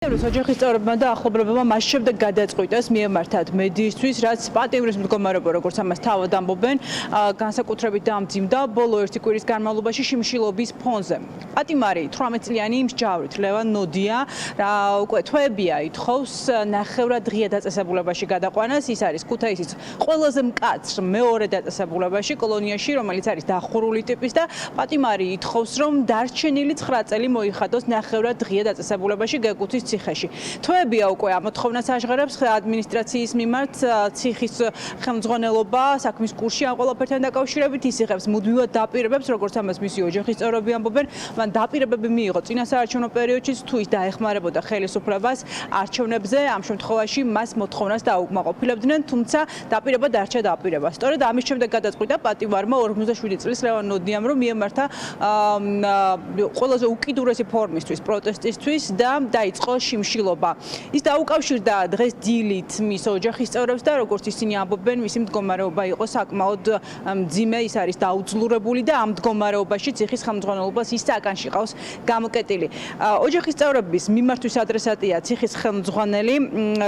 ოჯახის წევრებმა და ახლობლებმა მას შემდეგ გადაწყვიტეს მიემართათ მედიისთვის, რაც პატიმრის მდგომარეობა, როგორც ამას თავად ამბობენ, განსაკუთრებით დამძიმდა ბოლო ერთი კვირის განმავლობაში შიმშილობის ფონზე. პატიმარი 18 წლიანი მსჯავრით ლევან ნოდია, უკვე თვეებია ითხოვს ნახევრად ღია დაწესებულებაში გადაყვანას. ის არის ქუთაისის ყველაზე მკაცრ მეორე დაწესებულებაში კოლონიაში, რომელიც არის დახურული ტიპის და პატიმარი ითხოვს, რომ დარჩენილი 9 წელი მოიხადოს ნახევრად ღია დაწესებულებაში გეგუთის ციხეში. თვეებია უკვე ამოთხოვნას აღღერებს ადმინისტრაციის მიმართ ციხის ხელმძღვანელობა საქმის კურსში ამ ყველაფერთან დაკავშირებით ის იღებს მუდმივად დაპირებებს, როგორც ამას მისი ოჯახის წევრები ამბობენ, მან დაპირებები მიიღო წინა საარჩევნო პერიოდშიც თუ ის დაეხმარებოდა ხელისუფლებას არჩევნებზე, ამ შემთხვევაში მას მოთხოვნას დაუკმაყოფილებდნენ, თუმცა დაპირება დარჩა დაპირება. სწორედ ამის შემდეგ გადაწყვიტა პატიმარმა 47 წლის ლევან ნოდიამ, რომ მიემართა ყველაზე უკიდურესი ფორმისთვის პროტესტისთვის და დაიწყო შიმშილობა. ის დაუკავშირდა დღეს დილით მის ოჯახის წევრებს და როგორც ისინი ამბობენ, მისი მდგომარეობა იყო საკმაოდ მძიმე, ის არის დაუძლურებული და ამ მდგომარეობაში ციხის ხელმძღვანელობას ის საკანში ყავს გამოკეტილი. ოჯახის წევრების მიმართვის ადრესატია ციხის ხელმძღვანელი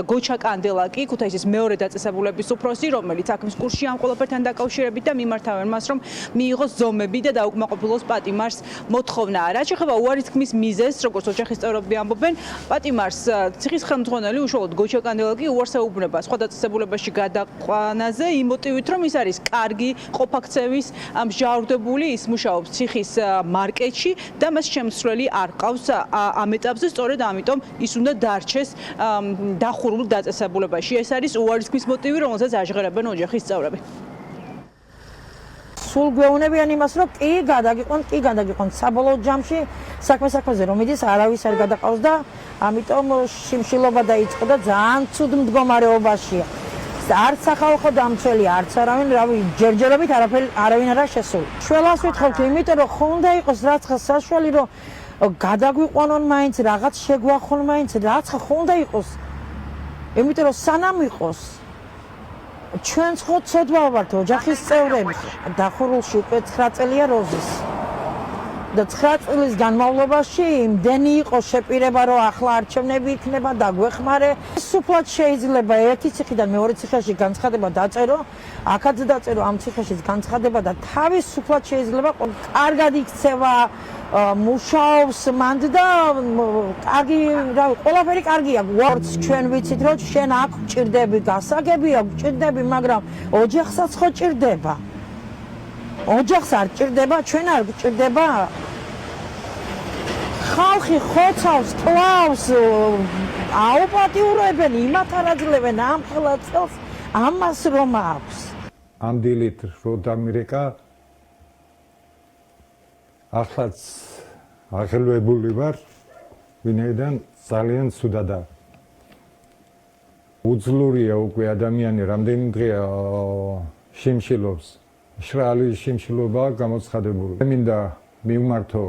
გოჩა კანდელაკი, ქუთაისის მეორე დაწესებულების უფროსი, რომელიც საქმის კურსში ამ ყველაფერთან დაკავშირებით და მიმართავენ მას, რომ მიიღოს ზომები და დაუკმაყოფილოს პატიმარს მოთხოვნა. რაც შეეხება უარის თქმის მიზეზს, როგორც ოჯახის წევრები ამბობენ, პატიმარს ციხის ხელმძღვანელი უშუალოდ გოჩა კანდელაკი უარს ეუბნება სხვა დაწესებულებაში გადაყვანაზე იმ მოტივით, რომ ის არის კარგი ყოფაქცევის მსჯავრდებული, ის მუშაობს ციხის მარკეტში და მას შემცვლელი არ ყავს ამ ეტაპზე, სწორედ ამიტომ ის უნდა დარჩეს დახურულ დაწესებულებაში. ეს არის უარის თქმის მოტივი, რომელსაც აღღერებენ ოჯახის წევრები. სულ გვეუბნებიან იმას, რომ კი გადაგიყვანთ საბოლოო ჯამში საქმეზე რომ მიდის არავის არ გადაყავს და ამიტომ შიმშილობა დაიწყო და ძალიან ცუდ მდგომარეობაშია. არც სახალხო დამცველი, არც არავინ, ჯერჯერობით არავინ არა შესული. შველას ვითხოვთ, იმიტომ რომ ხო უნდა იყოს რაცხა საშუალი, რომ გადაგვიყვანონ მაინც, რაღაც შეგვახონ მაინც, რაცხა ხო უნდა იყოს. იმიტომ რომ სანამ იყოს ჩვენც ხო ცოდვა ვართ ოჯახის წევრები. დახურულში უკვე 9 წელია როზის. და 9 წლის განმავლობაში იმდენი იყო შეპირება, რომ ახლა არჩევნები იქნება დაგვეხმარე. სუფლად შეიძლება ერთი ციხიდან მეორე ციხეში განცხადება დაწერო, აქაც დაწერო ამ ციხეშიც განცხადება და თავისუფლად შეიძლება კარგად იქცევა, მუშაობს მანდ და კარგი, ყველაფერი კარგია. ვარც ჩვენ ვიცით, რომ შენ აქ ჭირდები, გასაგები აქვს ჭირდები, მაგრამ ოჯახსაც ხო ჭირდება. ოჯახს არ ჭირდება, ჩვენ არ ჭირდება. ხალხი ხოცავს, კლავს, აუპატიურებენ, იმათ არ აძლევენ ამ ხელა წელს, ამას რომ აქვს. ამ დილით რო დამირეკა, ახლაც აღელვებული ვარ, ვინაიდან ძალიან ცუდადა. უძლურია უკვე ადამიანი რამდენი დღეა შიმშილობს. შრალი შიმშილობა გამოცხადებული. მინდა მივმართო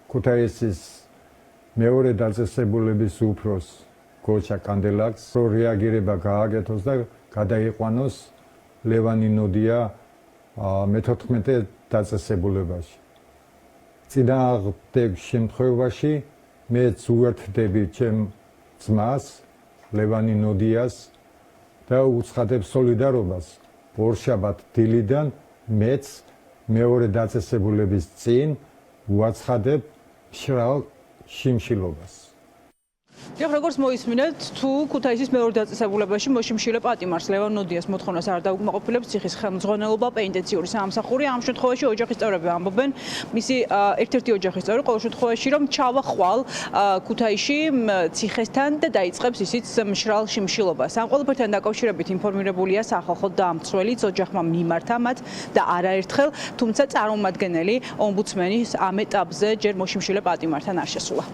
ქუთაისის მეორე დაწესებულების უფროს გოჩა კანდელაკს, რომ რეაგირება გააკეთოს და გადაიყვანოს ლევანი ნოდია მე-14 დაწესებულებაში. წინააღმდეგ შემთხვევაში მეც უერთდები ჩემ ძმას ლევანი ნოდიას და უცხადებ სოლიდარობას. ორშაბათ დილიდან მეც მეორე დაწესებულების წინ უაცხადებ მშრალ შიმშილობას. როგორც მოისმინეთ, თუ ქუთაისის მეორე დაწესებულებაში მოშიმშილე პატიმარს ლევან ნოდიას მოთხოვნას არ დაუკმაყოფილებს ციხის ხელმძღვანელობა, პენტენციური სამსახური, ამ შემთხვევაში ოჯახის წევრები ამბობენ, მისი ერთ-ერთი ოჯახის წევრი ყოველ შემთხვევაში რომ ჩავა ხვალ ქუთაისში ციხესთან და დაიწყებს ისიც მშრალ შიმშილობას. ამ ყველაფერთან დაკავშირებით ინფორმირებულია სახალხო დამცველიც, ოჯახმა მიმართა მათ და არაერთხელ, თუმცა წარმომადგენელი ომბუდსმენის ამ ეტაპზე ჯერ მოშიმშილე პატიმართან არ შესულა.